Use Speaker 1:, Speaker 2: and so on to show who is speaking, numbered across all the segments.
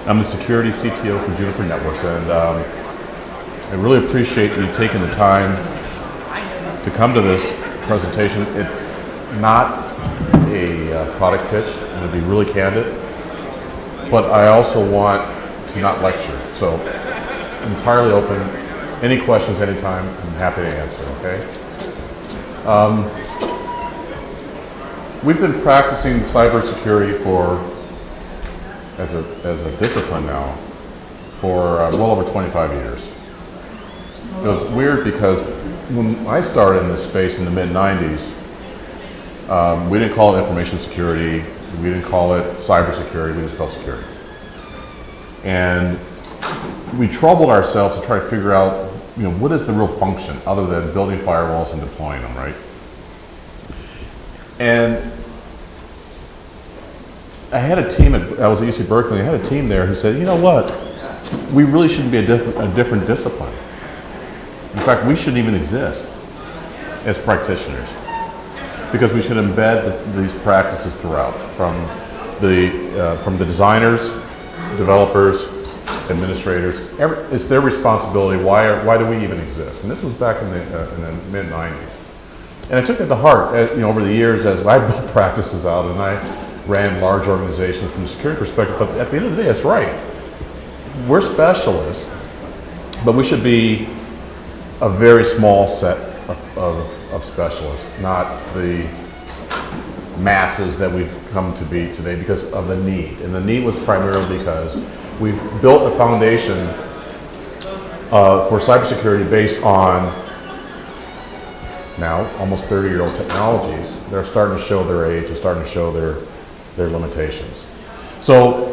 Speaker 1: I'm the security CTO for Juniper Networks, and I really appreciate you taking the time to come to this presentation. It's not a product pitch, I'm going to be really candid, but I also want to not lecture. So, entirely open. Any questions anytime, I'm happy to answer, okay? We've been practicing cybersecurity as a discipline now for well over 25 years. It was weird because when I started in this space in the mid-90s, we didn't call it information security, we didn't call it cybersecurity, we just called security. And we troubled ourselves to try to figure out, what is the real function other than building firewalls and deploying them, right? And I had a team, I was at UC Berkeley, I had a team there who said, you know what, we really shouldn't be a different discipline. In fact, we shouldn't even exist as practitioners because we should embed these practices throughout, from the designers, developers, administrators. It's their responsibility. Why do we even exist? And this was back in the mid-90s. And I took it to heart, over the years as I built practices out, and I ran large organizations from a security perspective, but at the end of the day, that's right. We're specialists, but we should be a very small set of specialists, not the masses that we've come to be today because of the need. And the need was primarily because we've built a foundation for cybersecurity based on now almost 30-year-old technologies. They're starting to show their age and starting to show their limitations. So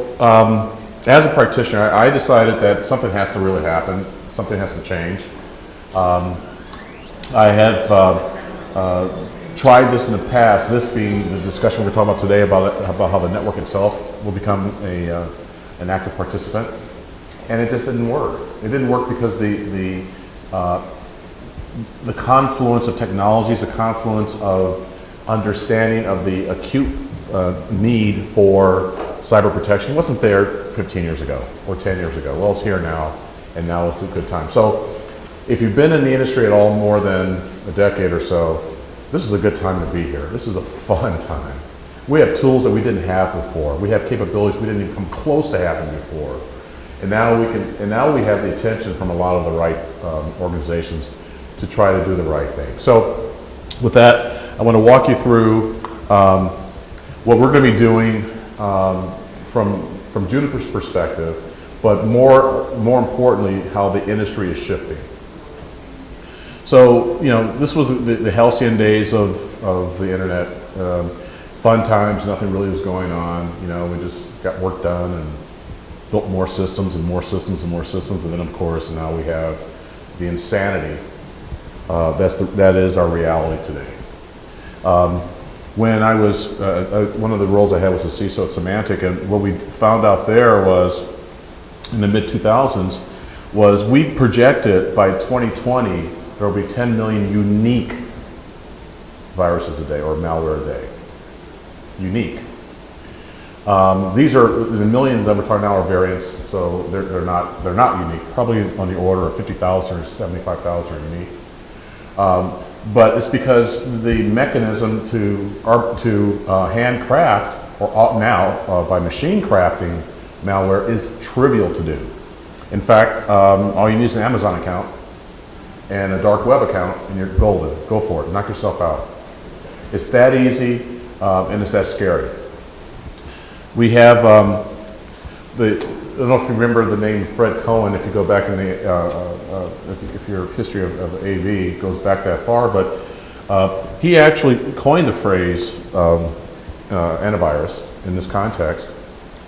Speaker 1: as a practitioner, I decided that something has to really happen, something has to change. I have tried this in the past, this being the discussion we're talking about today about how the network itself will become an active participant, and it just didn't work. It didn't work because the confluence of technologies, the confluence of understanding of the acute need for cyber protection wasn't there 15 years ago or 10 years ago. Well, it's here now, and now is a good time. So if you've been in the industry at all more than a decade or so, this is a good time to be here. This is a fun time. We have tools that we didn't have before. We have capabilities we didn't even come close to having before. And now we have the attention from a lot of the right organizations to try to do the right thing. So with that, I want to walk you through what we're going to be doing from Juniper's perspective, but more importantly, how the industry is shifting. So, this was the halcyon days of the internet. Fun times, nothing really was going on. We just got work done and built more systems and more systems and more systems. And then, of course, now we have the insanity. That is our reality today. When I was, one of the roles I had was a CISO at Symantec, and what we found out there was, in the mid-2000s, was we projected by 2020 there will be 10 million unique viruses a day or malware a day. Unique. These are the millions that we're talking now are variants, so they're not unique. Probably on the order of 50,000 or 75,000 are unique. But it's because the mechanism to handcraft, or now by machine crafting malware, is trivial to do. In fact, all you need is an Amazon account and a dark web account, and you're golden. Go for it. Knock yourself out. It's that easy, and it's that scary. We have I don't know if you remember the name Fred Cohen. If you go back in the, if your history of AV goes back that far, but he actually coined the phrase antivirus in this context.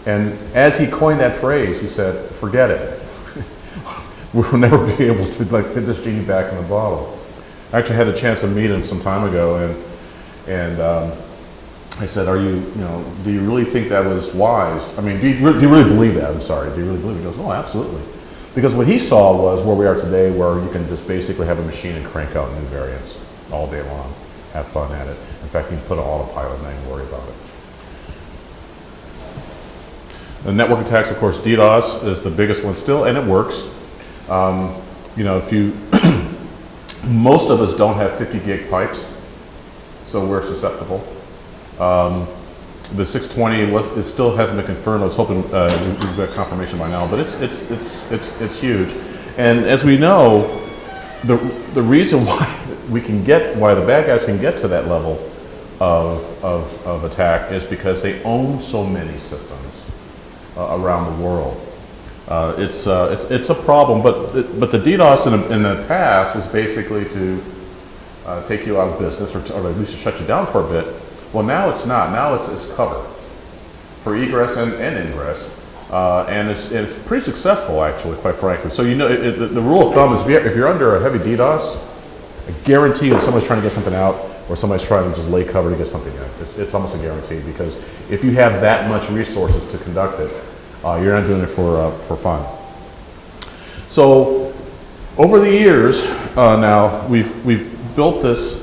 Speaker 1: And as he coined that phrase, he said, "Forget it. we will never be able to like fit this genie back in the bottle. I actually had a chance to meet him some time ago, and I said, "Are you, do you really think that was wise? I mean, do you really believe that? I'm sorry, do you really believe it?" He goes, "Oh, absolutely." Because what he saw was where we are today, where you can just basically have a machine and crank out new variants all day long, have fun at it. In fact, you can put an autopilot and not even worry about it. The network attacks, of course, DDoS is the biggest one still, and it works. If you, most of us don't have 50 gig pipes, so we're susceptible. The 620 it still hasn't been confirmed. I was hoping we've got confirmation by now, but it's huge. And as we know, the reason why why the bad guys can get to that level of attack is because they own so many systems around the world. It's a problem, but the DDoS in the past was basically to take you out of business, or at least to shut you down for a bit. Well, now it's not. Now it's cover for egress and ingress, and it's pretty successful, actually, quite frankly. So the rule of thumb is if you're under a heavy DDoS, I guarantee you somebody's trying to get something out, or somebody's trying to just lay cover to get something in. It's almost a guarantee, because if you have that much resources to conduct it, you're not doing it for fun. So over the years now, we've built this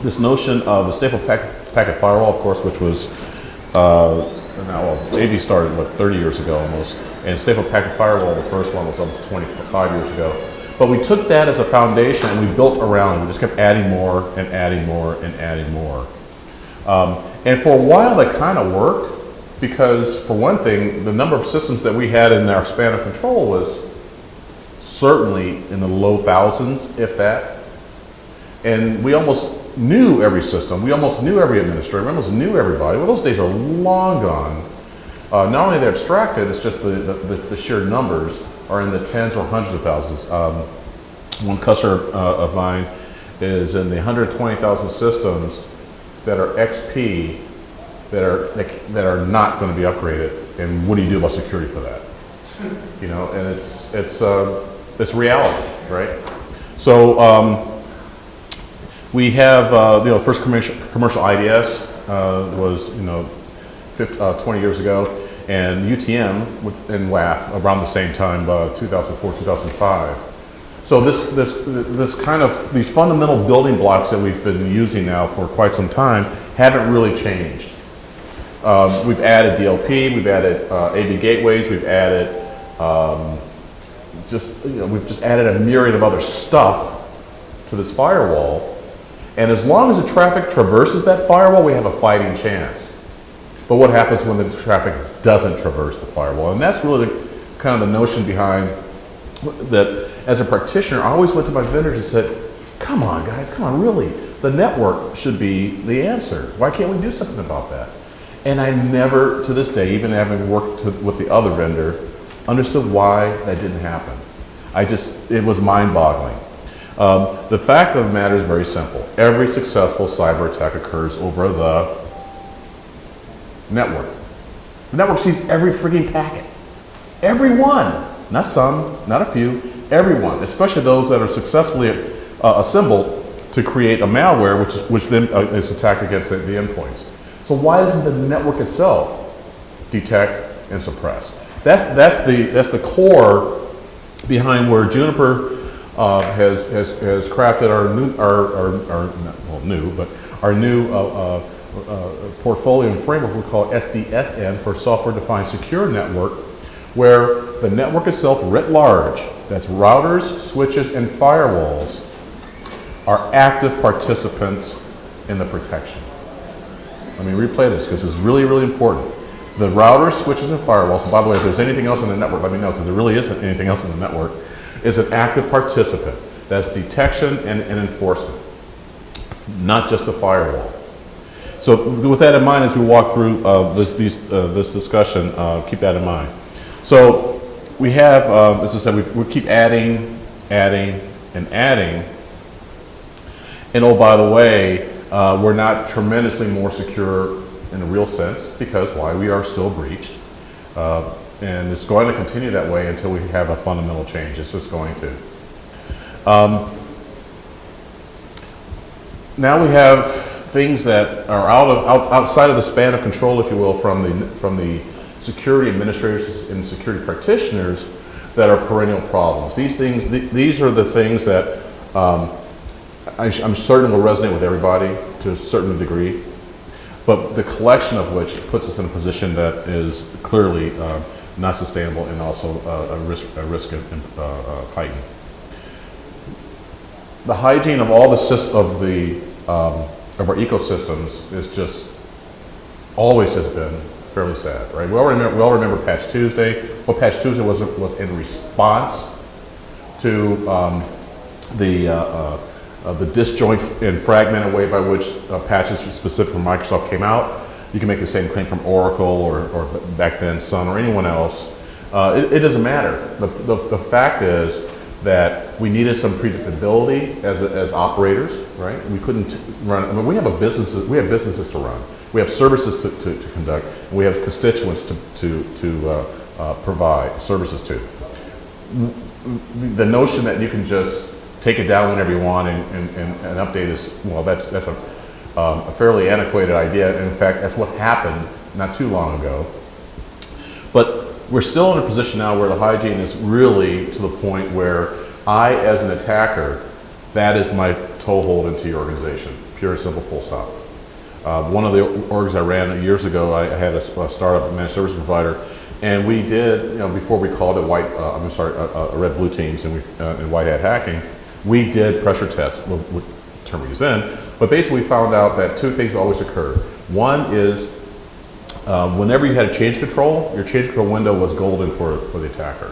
Speaker 1: this notion of a staple packet firewall, of course, which was AV started 30 years ago almost, and staple packet firewall, the first one, was almost 25 years ago. But we took that as a foundation and we built around it. We just kept adding more and adding more and adding more. And for a while that kind of worked, because for one thing, the number of systems that we had in our span of control was certainly in the low thousands, if that. And we almost knew every system. We almost knew every administrator. We almost knew everybody. Well, those days are long gone. Not only are they abstracted, it's just the sheer numbers are in the tens or hundreds of thousands. One customer of mine is in the 120,000 systems that are XP that are not going to be upgraded. And what do you do about security for that? And it's reality, right? So we have first commercial IDS was 20 years ago. And UTM and WAF around the same time, 2004, 2005. So these fundamental building blocks that we've been using now for quite some time haven't really changed. We've added DLP, we've added AV gateways, we've added we've just added a myriad of other stuff to this firewall. And as long as the traffic traverses that firewall, we have a fighting chance. But what happens when the traffic doesn't traverse the firewall? And that's really kind of the notion behind that. As a practitioner, I always went to my vendors and said, come on guys, come on, really, the network should be the answer. Why can't we do something about that? And I never, to this day, even having worked with the other vendor, understood why that didn't happen. It was mind-boggling. The fact of the matter is very simple. Every successful cyber attack occurs over the network. The network sees every freaking packet. Every one. Not some, not a few, every one. Especially those that are successfully assembled to create a malware, which then is attacked against the endpoints. So why doesn't the network itself detect and suppress? That's the core behind where Juniper has crafted our new portfolio and framework we call SDSN, for software-defined secure network, where the network itself writ large, that's routers, switches, and firewalls, are active participants in the protection. Let me replay this because it's really, really important. The routers, switches, and firewalls, and by the way, if there's anything else in the network, let me know, because there really isn't anything else in the network, is an active participant. That's detection and enforcement, not just the firewall. So with that in mind, as we walk through this discussion, keep that in mind. So we have, as I said, we keep adding, and adding. And oh, by the way, we're not tremendously more secure in a real sense, because why? We are still breached. And it's going to continue that way until we have a fundamental change. It's just going to. Now we have things that are outside of the span of control, if you will, from the security administrators and security practitioners that are perennial problems. These are the things that I'm certain will resonate with everybody to a certain degree, but the collection of which puts us in a position that is clearly not sustainable and also a risk of heightened. The hygiene of all of our ecosystems is just always has been fairly sad, right? We all remember Patch Tuesday. Well, Patch Tuesday was in response to the disjoint and fragmented way by which patches specific for Microsoft came out. You can make the same claim from Oracle or back then Sun or anyone else. It doesn't matter. The fact is that we needed some predictability as operators, right? We couldn't run. I mean, we have businesses to run. We have services to conduct. And we have constituents to provide services to. The notion that you can just take it down whenever you want and update is, well, that's a fairly antiquated idea. And in fact, that's what happened not too long ago. But we're still in a position now where the hygiene is really to the point where I, as an attacker, that is my toehold into your organization. Pure, simple, full stop. One of the orgs I ran years ago, I had a startup managed service provider, and we did, before we called it red-blue teams and white hat hacking, we did pressure tests, what term we use then, but basically we found out that two things always occurred. One is whenever you had a change control, your change control window was golden for the attacker,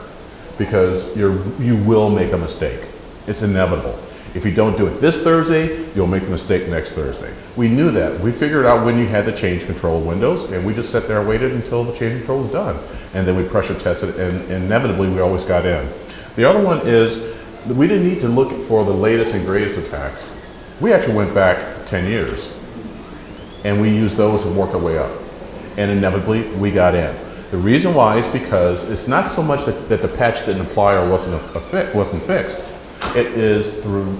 Speaker 1: because you will make a mistake. It's inevitable. If you don't do it this Thursday, you'll make the mistake next Thursday. We knew that. We figured out when you had the change control windows, and we just sat there and waited until the change control was done. And then we pressure tested, and inevitably we always got in. The other one is, we didn't need to look for the latest and greatest attacks. We actually went back 10 years, and we used those and worked our way up. And inevitably, we got in. The reason why is because it's not so much that the patch didn't apply or wasn't fixed. It is through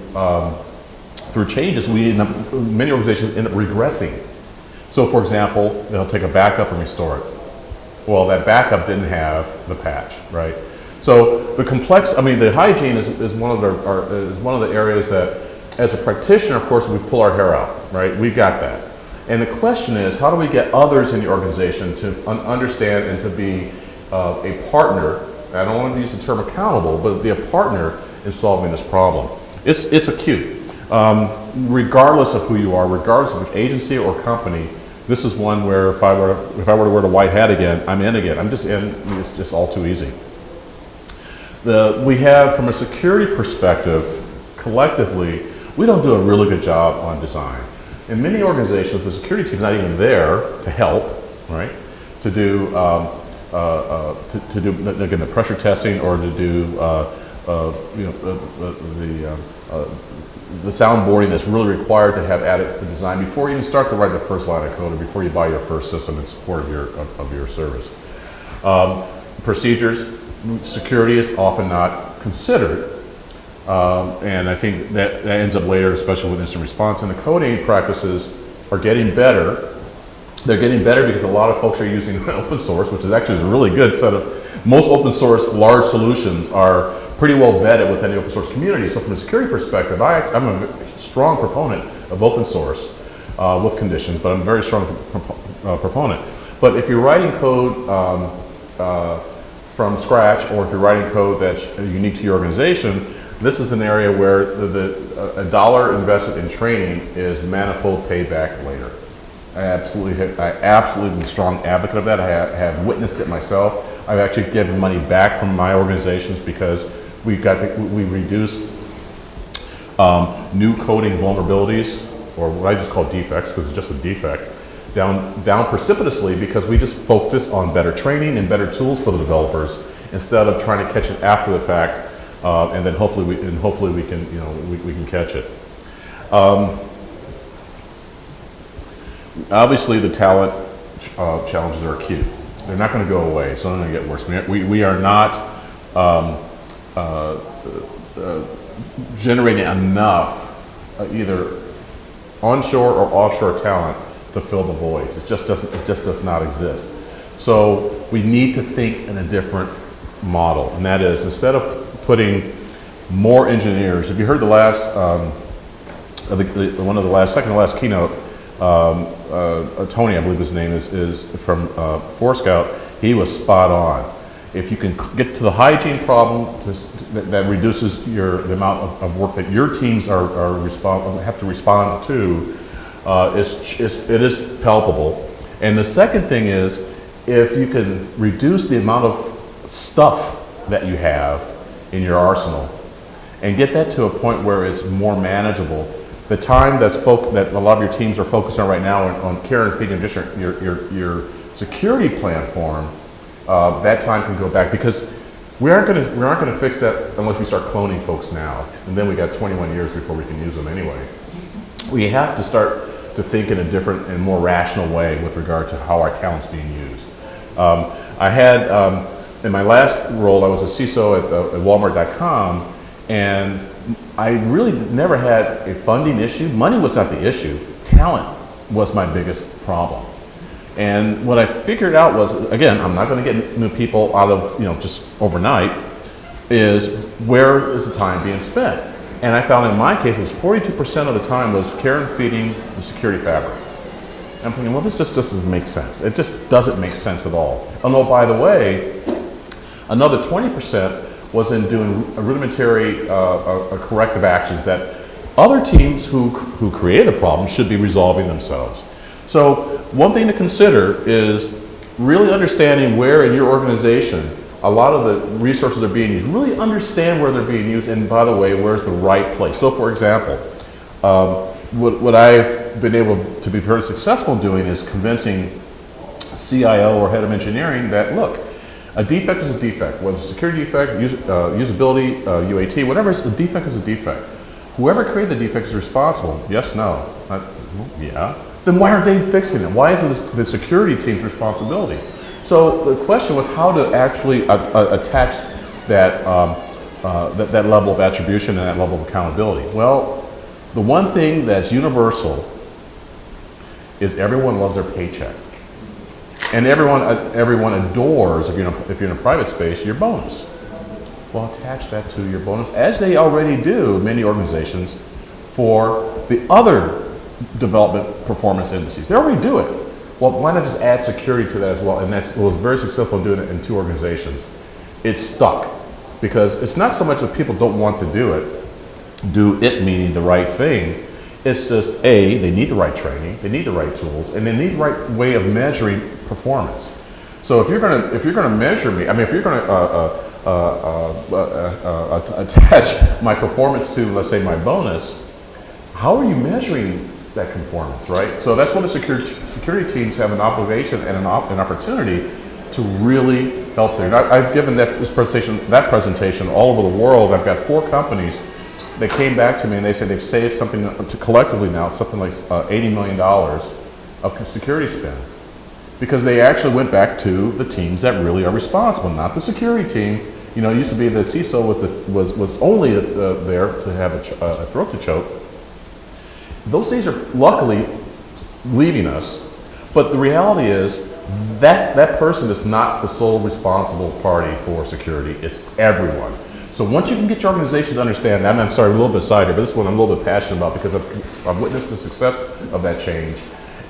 Speaker 1: changes many organizations end up regressing. So for example, they'll take a backup and restore it. Well, that backup didn't have the patch, right? So the hygiene is one of the areas that, as a practitioner, of course, we pull our hair out, right? We got that. And the question is, how do we get others in the organization to understand and to be a partner? I don't want to use the term accountable, but be a partner in solving this problem. It's acute. Regardless of who you are, regardless of which agency or company, this is one where if I were to wear the white hat again, I'm in again. I'm just in. It's just all too easy. We have, from a security perspective, collectively, we don't do a really good job on design. In many organizations, the security team is not even there to help, right? To do again the pressure testing or to do the soundboarding that's really required to have adequate design before you even start to write the first line of code or before you buy your first system in support of your service. Procedures, security is often not considered. And I think that ends up later, especially with instant response. And the coding practices are getting better. They're getting better because a lot of folks are using open source, which is actually a really good set of, most open source large solutions are pretty well vetted within the open source community. So from a security perspective, I'm a strong proponent of open source with conditions, but I'm a very strong proponent. But if you're writing code from scratch, or if you're writing code that's unique to your organization, this is an area where a dollar invested in training is manifold payback later. I absolutely am a strong advocate of that. I have witnessed it myself. I've actually given money back from my organizations because we reduced new coding vulnerabilities, or what I just call defects, because it's just a defect, down precipitously, because we just focus on better training and better tools for the developers instead of trying to catch it after the fact. And then hopefully we can catch it. Obviously, the talent challenges are acute. They're not going to go away. It's only going to get worse. We are not generating enough either onshore or offshore talent to fill the voids. It just does not exist. So we need to think in a different model, and that is, instead of putting more engineers, if you heard the last, second to last keynote, Tony, I believe his name is from Forescout, he was spot on. If you can get to the hygiene problem, that reduces the amount of work that your teams have to respond to, it is palpable. And the second thing is, if you can reduce the amount of stuff that you have in your arsenal and get that to a point where it's more manageable, the time that a lot of your teams are focused on right now on care and feeding just your security platform, that time can go back, because we aren't going to fix that unless we start cloning folks now, and then we got 21 years before we can use them anyway. We have to start to think in a different and more rational way with regard to how our talent's being used. I had, in my last role, I was a CISO at Walmart.com, and I really never had a funding issue. Money was not the issue. Talent was my biggest problem. And what I figured out was, again, I'm not going to get new people out of, just overnight, is where is the time being spent? And I found in my case, it was 42% of the time was care and feeding the security fabric. I'm thinking, well, this just doesn't make sense. It just doesn't make sense at all. And oh, by the way, another 20% was in doing rudimentary corrective actions that other teams who created the problem should be resolving themselves. So one thing to consider is really understanding where in your organization a lot of the resources are being used. Really understand where they're being used, and by the way, where's the right place. So for example, what I've been able to be very successful in doing is convincing CIO or head of engineering that, look, a defect is a defect. Whether it's a security defect, usability, UAT, whatever, a defect is a defect. Whoever created the defect is responsible. Yes, no. Yeah. Then why aren't they fixing it? Why is it the security team's responsibility? So the question was how to actually attach that, that level of attribution and that level of accountability. Well, the one thing that's universal is everyone loves their paycheck. And everyone adores, if you're in a private space, your bonus. Well, attach that to your bonus, as they already do, many organizations, for the other development performance indices. They already do it. Well, why not just add security to that as well? And that was very successful in doing it in 2 organizations. It's stuck, because it's not so much that people don't want to do it meaning the right thing. It's just, A, they need the right training, they need the right tools, and they need the right way of measuring performance. So if you're gonna measure me, if you're gonna attach my performance to, let's say, my bonus, how are you measuring that conformance, right? So that's when the security teams have an obligation and an opportunity to really help there. And I've given that presentation all over the world. I've got 4 companies that came back to me and they said they've saved something collectively now, it's something like $80 million of security spend. Because they actually went back to the teams that really are responsible, not the security team. It used to be the CISO was only there to have a throat to choke. Those days are luckily leaving us, but the reality is that person is not the sole responsible party for security, it's everyone. So once you can get your organization to understand that, and I'm sorry, a little bit side here, but this is what I'm a little bit passionate about, because I've witnessed the success of that change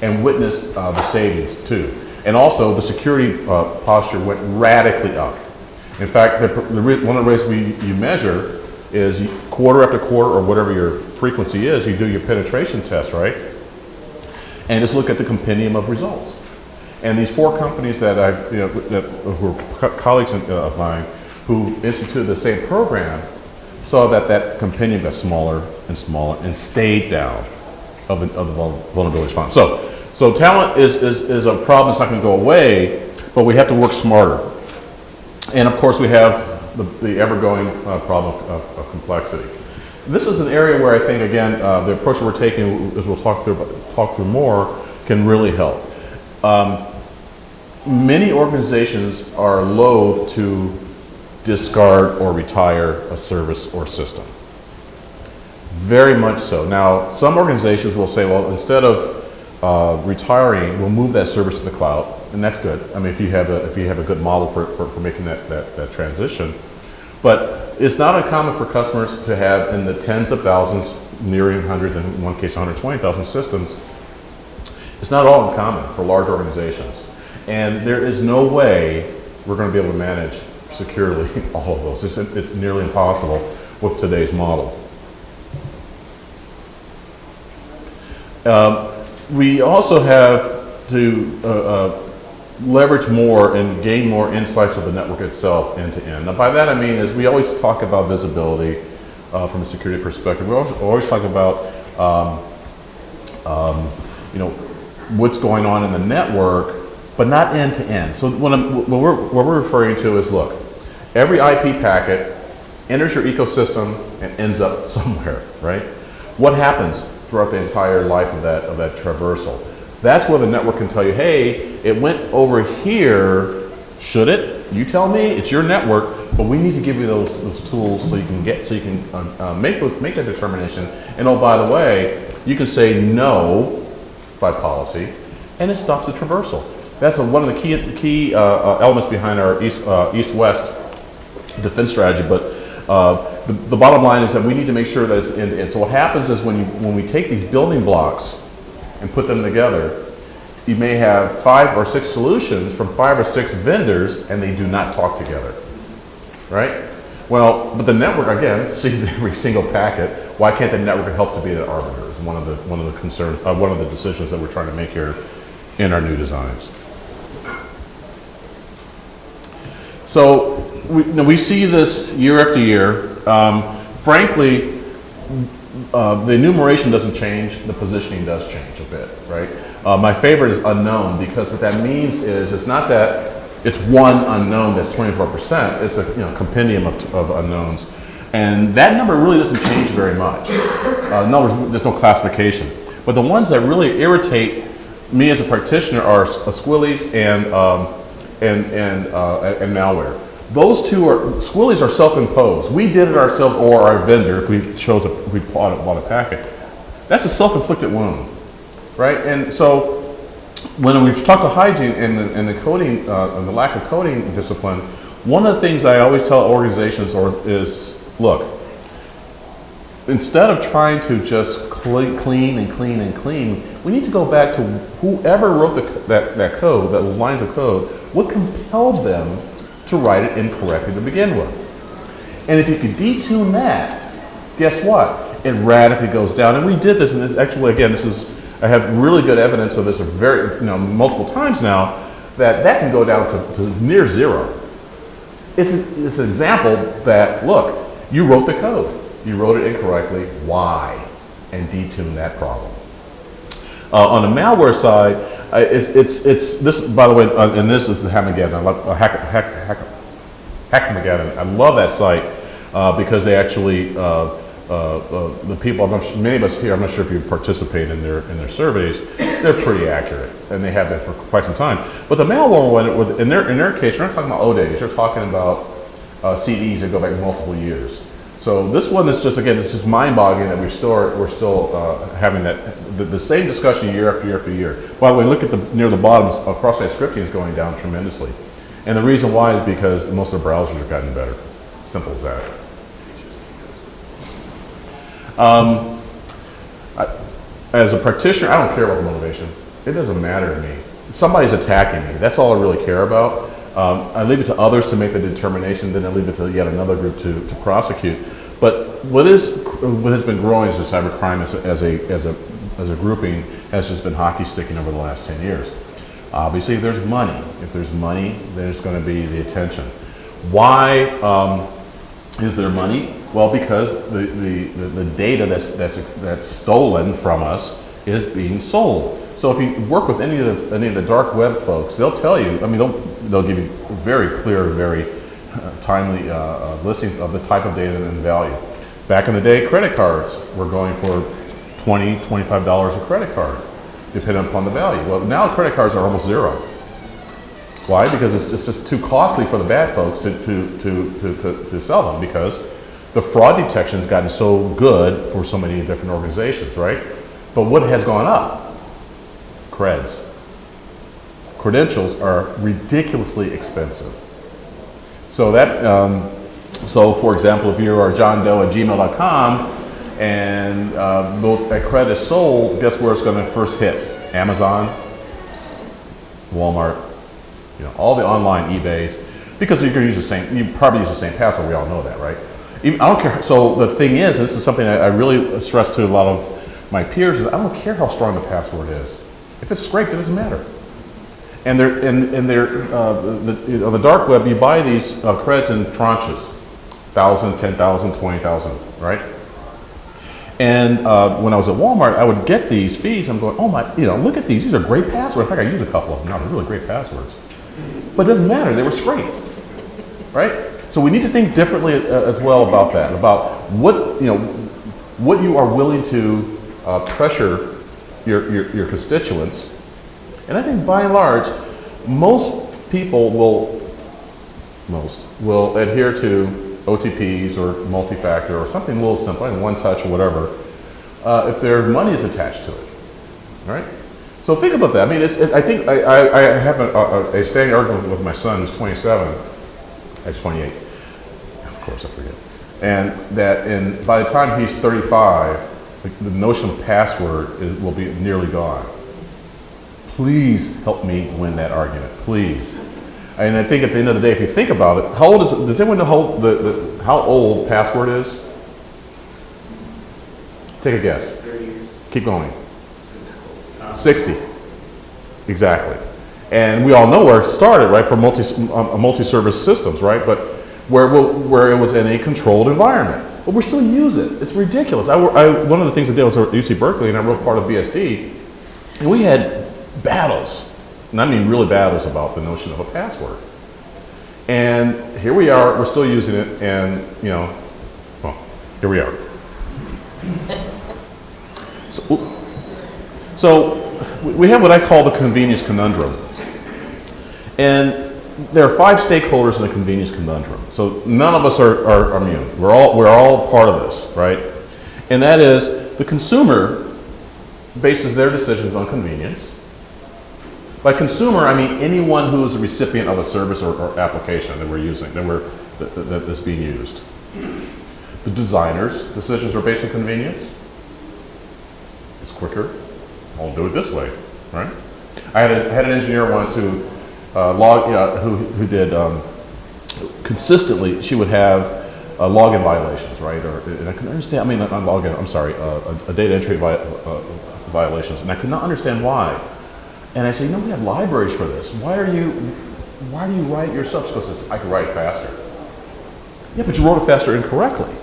Speaker 1: and witnessed the savings too. And also the security posture went radically up. In fact, one of the ways you measure is quarter after quarter, or whatever your frequency is, you do your penetration test, right? And just look at the compendium of results. And these 4 companies that who are colleagues of mine who instituted the same program saw that compendium got smaller and smaller and stayed down of the vulnerability response. So talent is a problem that's not going to go away, but we have to work smarter. And of course we have the ever-going problem of complexity. This is an area where I think, again, the approach that we're taking, as we'll talk through more, can really help. many organizations are loath to discard or retire a service or system. Very much so. Now, some organizations will say, well, instead of retiring, we'll move that service to the cloud, and that's good. I mean, if you have a good model for making that transition. But it's not uncommon for customers to have in the tens of thousands, nearing hundreds, in one case 120,000 systems. It's not all uncommon for large organizations. And there is no way we're going to be able to manage securely all of those. It's nearly impossible with today's model. We also have to leverage more and gain more insights of the network itself end to end. Now by that I mean is we always talk about visibility from a security perspective. We always talk about you know, what's going on in the network, but not end to end. So what we're referring to is, look, every IP packet enters your ecosystem and ends up somewhere, right? What happens throughout the entire life of that traversal? That's where the network can tell you, hey, it went over here. Should it? You tell me. It's your network, but we need to give you those tools so you can make that determination. And oh, by the way, you can say no by policy, and it stops the traversal. That's one of the key elements behind our east-west defense strategy. But the bottom line is that we need to make sure that it's end to end. So what happens is when we take these building blocks and put them together, you may have 5 or 6 solutions from 5 or 6 vendors, and they do not talk together, right? Well, but the network again sees every single packet. Why can't the network help to be the arbiter? Is one of the concerns, one of the decisions that we're trying to make here in our new designs. So we see this year after year. Frankly, the enumeration doesn't change, the positioning does change a bit, right? My favorite is unknown, because what that means is it's not that it's one unknown that's 24%, it's a compendium of unknowns. And that number really doesn't change very much. In other words, there's no classification. But the ones that really irritate me as a practitioner are squillies and malware. Those two squillies are self-imposed. We did it ourselves or our vendor if we bought a packet. That's a self-inflicted wound, right? And so when we talk to hygiene and the coding, the lack of coding discipline, one of the things I always tell organizations is, look, instead of trying to just clean and clean and clean, we need to go back to whoever wrote that code, those lines of code, what compelled them to write it incorrectly to begin with. And if you could detune that, guess what? It radically goes down. And we did this, and actually, again, I have really good evidence of this multiple times now, that can go down to near zero. It's an example that, look, you wrote the code. You wrote it incorrectly. Why? And detune that problem. On the malware side, it's this, by the way, and this is the Hackathon. I love Hackathon. I love that site because they actually, the people, many of us here, I'm not sure if you participate in their surveys, they're pretty accurate, and they have been for quite some time. But the malware one, in their case, they're not talking about O days. They're talking about CDs that go back multiple years. So this one is just, again, it's just mind-boggling that we're still having the same discussion year after year after year. By the way, look at near the bottom, cross-site scripting is going down tremendously. And the reason why is because most of the browsers have gotten better. Simple as that. As a practitioner, I don't care about the motivation. It doesn't matter to me. Somebody's attacking me. That's all I really care about. I leave it to others to make the determination, then I leave it to yet another group to prosecute. But what has been growing as a cybercrime as a grouping has just been hockey sticking over the last 10 years. Obviously, there's money. If there's money, there's going to be the attention. Why is there money? Well, because the data that's stolen from us is being sold. So if you work with any of the dark web folks, they'll tell you. I mean, they'll give you very clear, very timely listings of the type of data and value. Back in the day, credit cards were going for $20, $25 a credit card, depending upon the value. Well, now credit cards are almost zero. Why? Because it's just too costly for the bad folks to sell them, because the fraud detection has gotten so good for so many different organizations, right? But what has gone up? Creds. Credentials are ridiculously expensive. So that, so for example, if you are johndoe@gmail.com and that cred is sold, guess where it's going to first hit? Amazon, Walmart, all the online eBays, because you're going to use you probably use the same password. We all know that, right? I don't care. So the thing is, this is something I really stress to a lot of my peers, is I don't care how strong the password is. If it's scraped, it doesn't matter. And on the dark web, you buy these creds in tranches, 1,000, 10,000, 20,000, right? And when I was at Walmart, I would get these feeds. I'm going, oh my, look at these. These are great passwords. In fact, I use a couple of them now. They're really great passwords. But it doesn't matter. They were scraped, right? So we need to think differently as well about that, about what you are willing to pressure your constituents. And I think by and large, most people will adhere to OTPs or multi-factor or something a little simple, like one touch or whatever, if their money is attached to it, right? So think about that. I mean, I think I have a standing argument with my son who's 27, he's 28, of course I forget, and that by the time he's 35, the notion of password will be nearly gone. Please help me win that argument, please. And I think at the end of the day, if you think about it, how old is it? Does anyone know how old password is? Take a guess.
Speaker 2: 30 years.
Speaker 1: Keep going. 60. Exactly. And we all know where it started, right? For multi-service systems, right? But where it was in a controlled environment. But we still use it. It's ridiculous. One of the things I did was at UC Berkeley, and I wrote part of BSD, and we had battles, and I mean really battles, about the notion of a password. And here we are, we're still using it, and well, here we are. So we have what I call the convenience conundrum. And there are 5 stakeholders in the convenience conundrum. So none of us are immune. We're all part of this, right? And that is, the consumer bases their decisions on convenience. By consumer, I mean anyone who is a recipient of a service or application that we're using, that's being used. The designer's decisions are based on convenience. It's quicker. I'll do it this way, right? I had an engineer once who who did consistently. She would have login violations, right? And I couldn't understand. I mean, not login. I'm sorry, a data entry violations, and I could not understand why. And I say, we have libraries for this. Why do you write yourself? She goes, I can write faster. Yeah, but you wrote it faster incorrectly.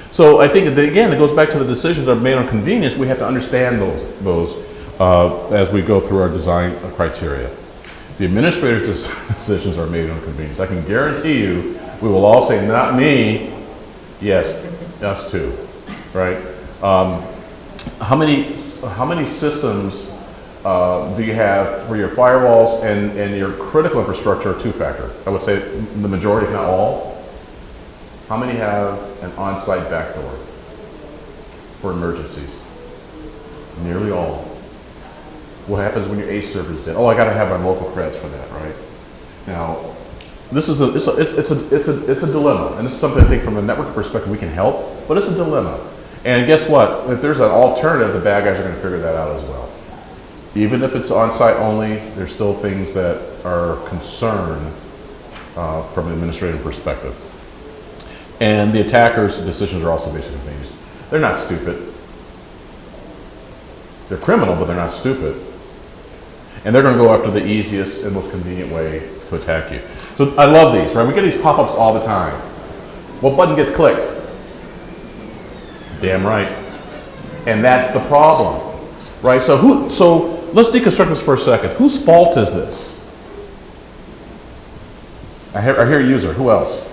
Speaker 1: So I think that, again, it goes back to the decisions that are made on convenience. We have to understand those as we go through our design criteria. The administrator's decisions are made on convenience. I can guarantee you, we will all say, not me. Yes, us too, right? How many systems do you have for your firewalls and your critical infrastructure two-factor? I would say the majority, if not all. How many have an on-site backdoor for emergencies? Nearly all. What happens when your ACE server is dead? Oh, I got to have my local creds for that, right? Now, this is it's a dilemma, and this is something I think from a network perspective we can help, but it's a dilemma. And guess what? If there's an alternative, the bad guys are going to figure that out as well. Even if it's on-site only, there's still things that are concern from an administrative perspective. And the attackers' decisions are also based on convenience. They're not stupid. They're criminal, but they're not stupid. And they're going to go after the easiest and most convenient way to attack you. So I love these, right? We get these pop-ups all the time. What button gets clicked? Damn right. And that's the problem, right? So let's deconstruct this for a second. Whose fault is this? I hear user. Who else?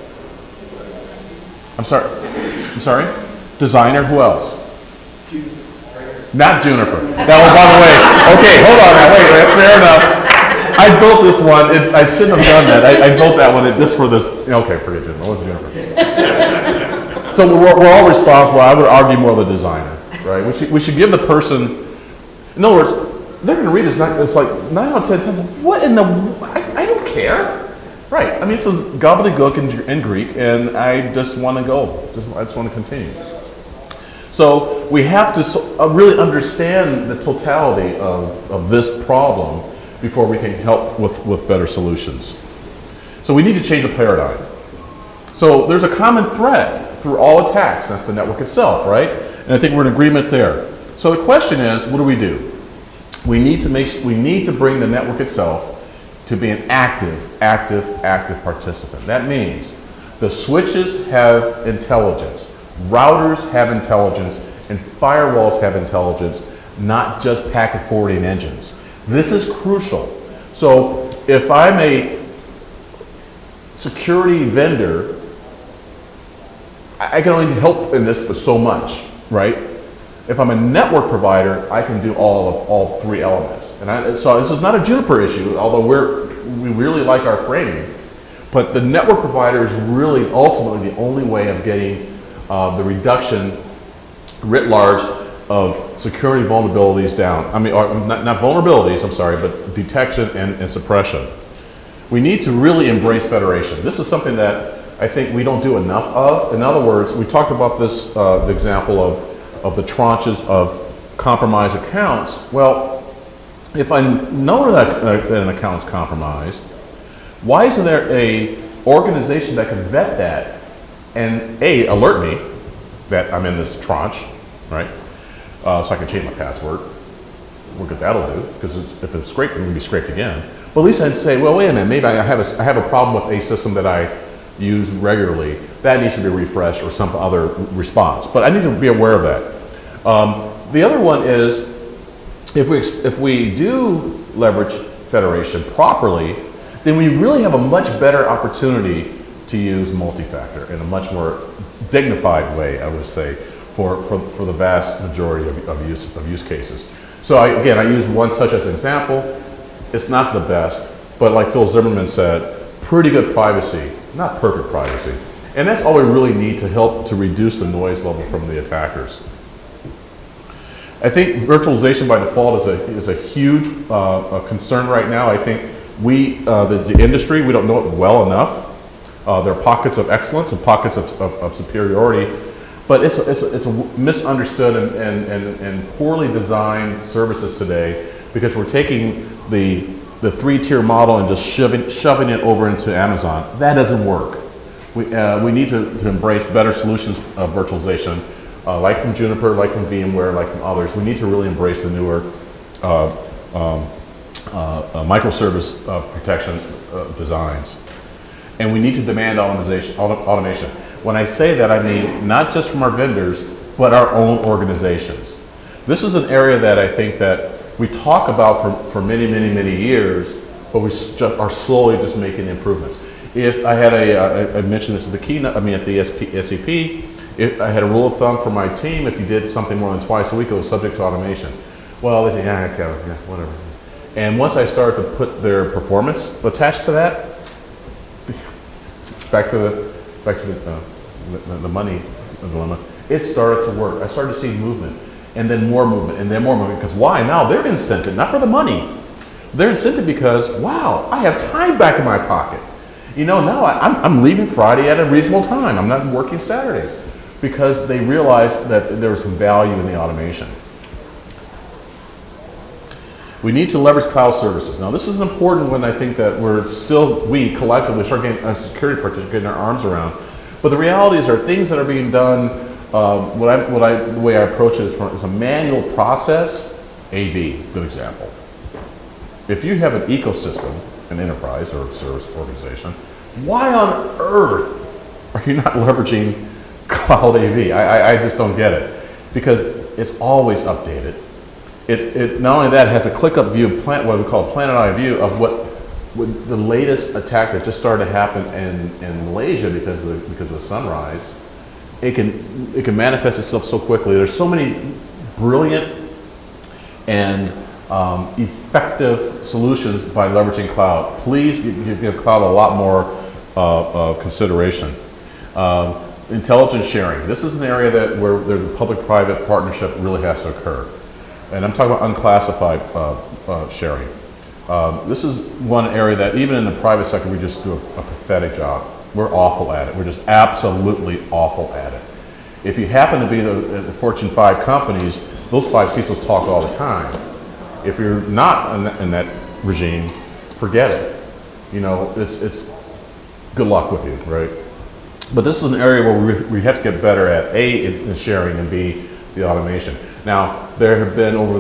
Speaker 1: I'm sorry? Designer. Who else? Not Juniper. That was, by the way, okay, hold on now, wait, that's fair enough. I built this one. I shouldn't have done that. I built that one just for this. Okay, forget Juniper. What's Juniper? So we're all responsible. I would argue more the designer, right? We should give the person. In other words, they're going to read this. It's like 9 out of 10 times. What in the? I don't care. Right. I mean, it's a gobbledygook in Greek, and I just want to go. I just want to continue. So we have to really understand the totality of this problem before we can help with better solutions. So we need to change the paradigm. So there's a common thread through all attacks. That's the network itself, right? And I think we're in agreement there. So the question is, what do? We need to bring the network itself to be an active participant. That means the switches have intelligence, routers have intelligence, and firewalls have intelligence, not just packet forwarding engines. This is crucial. So if I'm a security vendor, I can only help in this for so much, right? If I'm a network provider, I can do all three elements. And so this is not a Juniper issue, although we really like our framing. But the network provider is really ultimately the only way of getting the reduction writ large of security vulnerabilities down. I mean, not vulnerabilities, I'm sorry, but detection and suppression. We need to really embrace federation. This is something that I think we don't do enough of. In other words, we talked about this, the example of the tranches of compromised accounts. Well, if I know that an account is compromised, why isn't there a organization that can vet that and alert me that I'm in this tranche, right? So I can change my password. What good that'll do, because if it's scraped, it can be scraped again. But at least I'd say, well, wait a minute, maybe I have a problem with a system that I use regularly. That needs to be refreshed or some other response. But I need to be aware of that. The other one is, if we do leverage federation properly, then we really have a much better opportunity to use multi-factor in a much more dignified way, I would say, for the vast majority of use cases. So I use one touch as an example. It's not the best, but like Phil Zimmerman said, pretty good privacy, not perfect privacy. And that's all we really need to help to reduce the noise level from the attackers. I think virtualization by default is a huge concern right now. I think the industry, we don't know it well enough. There are pockets of excellence and pockets of superiority, but it's a misunderstood and poorly designed services today, because we're taking the three-tier model and just shoving it over into Amazon. That doesn't work. We need to embrace better solutions of virtualization, like from Juniper, like from VMware, like from others. We need to really embrace the newer microservice protection designs. And we need to demand automation. When I say that, I mean not just from our vendors, but our own organizations. This is an area that I think that we talk about for many years, but we are slowly just making improvements. If I had I mentioned this at the keynote, at the SEP, if I had a rule of thumb for my team, if you did something more than twice a week, it was subject to automation. Well, they say, okay, whatever. And once I started to put their performance attached to that, back to the money dilemma, it started to work. I started to see movement, and then more movement, and then more movement. Because why? Now they're incented, not for the money. They're incented because, wow, I have time back in my pocket. Now I'm leaving Friday at a reasonable time. I'm not working Saturdays, because they realized that there was some value in the automation. We need to leverage cloud services. Now, this is an important one. I think that we collectively start getting security practitioners getting our arms around. But the realities are things that are being done. The way I approach it is a manual process. A/B, good example. If you have an ecosystem, an enterprise or a service organization, why on earth are you not leveraging Cloud AV? I just don't get it, because it's always updated. It not only that, it has a click-up view, what we call a planet-eye view of what the latest attack that just started to happen in Malaysia because of the sunrise. It can manifest itself so quickly. There's so many brilliant and effective solutions by leveraging cloud. Please give cloud a lot more consideration. Intelligence sharing. This is an area where the public-private partnership really has to occur. And I'm talking about unclassified sharing. This is one area that even in the private sector, we just do a pathetic job. We're awful at it. We're just absolutely awful at it. If you happen to be the Fortune 5 companies, those 5 CISOs talk all the time. If you're not in that regime, forget it. You know, it's good luck with you, right? But this is an area where we have to get better at A, in sharing, and B, the automation. Now, there have been over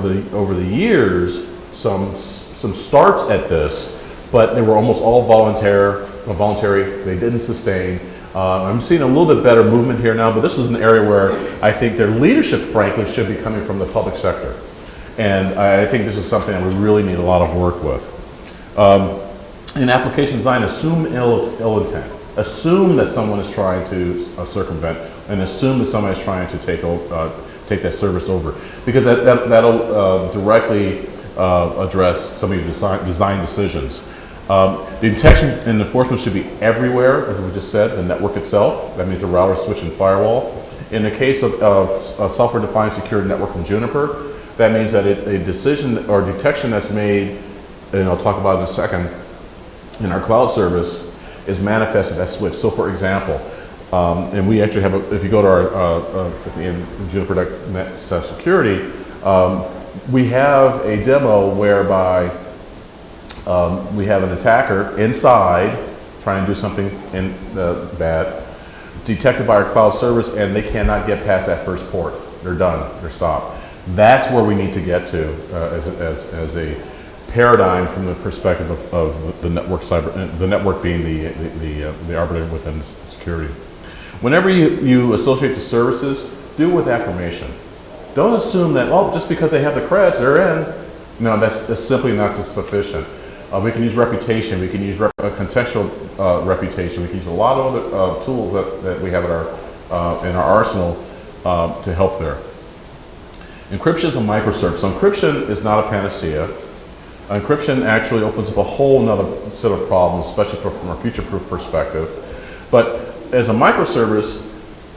Speaker 1: the years some starts at this, but they were almost all voluntary. They didn't sustain. I'm seeing a little bit better movement here now, but this is an area where I think their leadership, frankly, should be coming from the public sector. And I think this is something that we really need a lot of work with. In application design, assume ill intent. Assume that someone is trying to circumvent, and assume that someone is trying to take that service over, because that'll directly address some of your design decisions. The detection and enforcement should be everywhere, as we just said, the network itself. That means the router, switch, and firewall. In the case of software-defined secure network from Juniper, that means that a decision or detection that's made, and I'll talk about in a second, in our cloud service is manifested as switch. So for example, and we actually have, if you go to our Juniper.net security, we have a demo whereby we have an attacker inside trying to do something bad, detected by our cloud service, and they cannot get past that first port. They're done. They're stopped. That's where we need to get to as a paradigm from the perspective of the network the network being the arbiter within security. Whenever you associate the services, do it with affirmation. Don't assume that, oh, just because they have the creds, they're in. No, that's simply not sufficient. We can use reputation. We can use contextual reputation. We can use a lot of other tools that we have in our arsenal to help there. Encryption is a microservice. So encryption is not a panacea. Encryption actually opens up a whole nother set of problems, especially from a future-proof perspective. But as a microservice,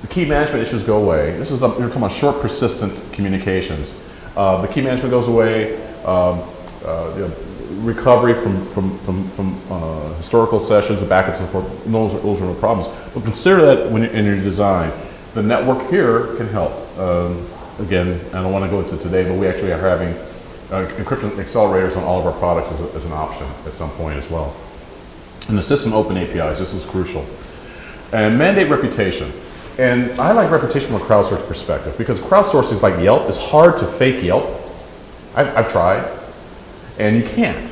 Speaker 1: the key management issues go away. You're talking about short, persistent communications. The key management goes away. Recovery from historical sessions and backups and so forth. Those are no problems. But consider that when in your design. The network here can help. Again, I don't want to go into today, but we actually are having encryption accelerators on all of our products as an option at some point as well. And the system open APIs, this is crucial. And mandate reputation. And I like reputation from a crowdsource perspective, because crowdsourcing is like Yelp. It's hard to fake Yelp. I've tried, and you can't.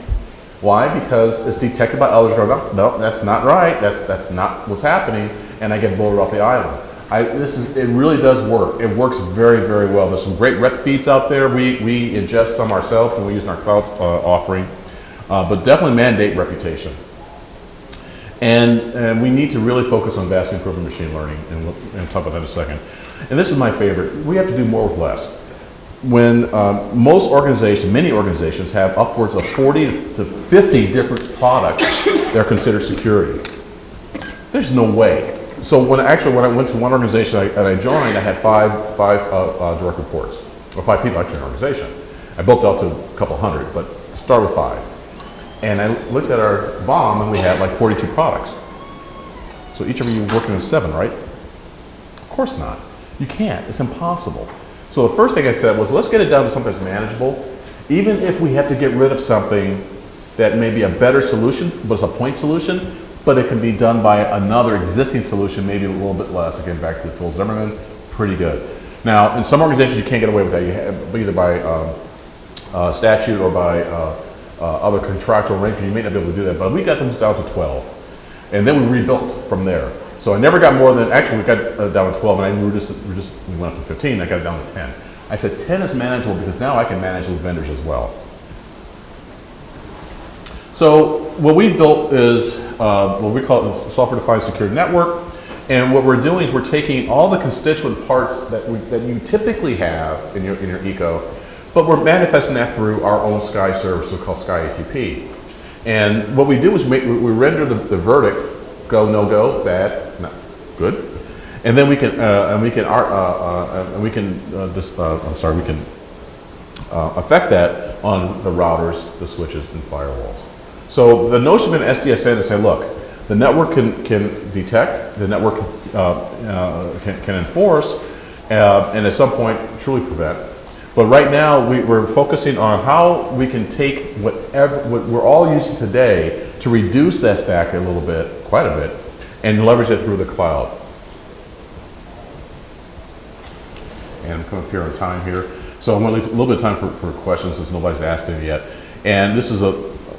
Speaker 1: Why? Because it's detected by others. No, that's not right. That's not what's happening, and I get voted off the island. It really does work. It works very, very well. There's some great rep feeds out there. We ingest some ourselves, and we use in our cloud offering, but definitely mandate reputation. And we need to really focus on vastly improving machine learning, and we'll talk about that in a second. And this is my favorite. We have to do more with less. When many organizations have upwards of 40 to 50 different products that are considered security. There's no way. So when I went to one organization and I joined, I had five direct reports, or 5 people actually in an organization. I built out to a couple hundred, but start with 5. And I looked at our BOM, and we had like 42 products. So each of you were working with 7, right? Of course not. You can't. It's impossible. So the first thing I said was, let's get it down to something that's manageable. Even if we have to get rid of something that may be a better solution, but it's a point solution, but it can be done by another existing solution, maybe a little bit less. Again, back to the Phil Zimmerman, pretty good. Now, in some organizations, you can't get away with that. You have, either by statute or by other contractual arrangement, you may not be able to do that. But we got them down to 12, and then we rebuilt from there. So I never got more than, actually we got down to 12, and we went up to 15, I got it down to 10. I said 10 is manageable because now I can manage those vendors as well. So what we built is what we call a software-defined secure network, and what we're doing is we're taking all the constituent parts that you typically have in your eco, But we're manifesting that through our own Sky service, called Sky ATP. And what we do is we render the verdict, go, no go, bad, no, good. And then we can affect that on the routers, the switches, and firewalls. So the notion of an SDSN is say, look, the network can detect, the network can enforce, and at some point truly prevent. But right now we're focusing on how we can take what we're all using today to reduce that stack a little bit, quite a bit, and leverage it through the cloud. And I'm coming up here on time here. So I'm going to leave a little bit of time for questions since nobody's asked any yet. And this is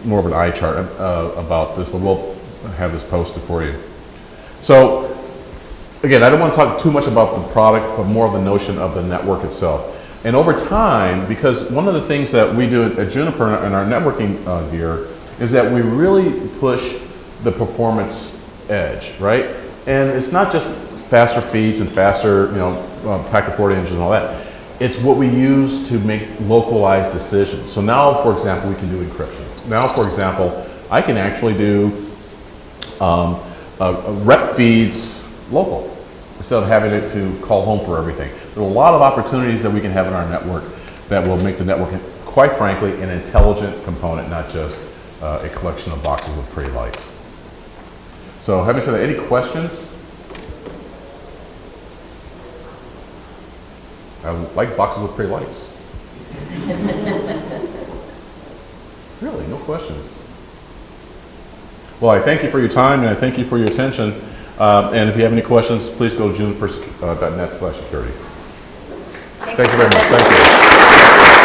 Speaker 1: more of an eye chart about this, but we'll have this posted for you. So again, I don't want to talk too much about the product, but more of the notion of the network itself. And over time, because one of the things that we do at Juniper in our networking gear is that we really push the performance edge, right? And it's not just faster feeds and faster, packet forwarding engines and all that. It's what we use to make localized decisions. So now, for example, we can do encryption. Now, for example, I can actually do rep feeds local instead of having it to call home for everything. There are a lot of opportunities that we can have in our network that will make the network, quite frankly, an intelligent component, not just a collection of boxes with pretty lights. So having said that, any questions? I like boxes with pretty lights. Really, no questions. Well, I thank you for your time and I thank you for your attention. And if you have any questions, please go to juniper.net/security. Thank you very much. Thank you.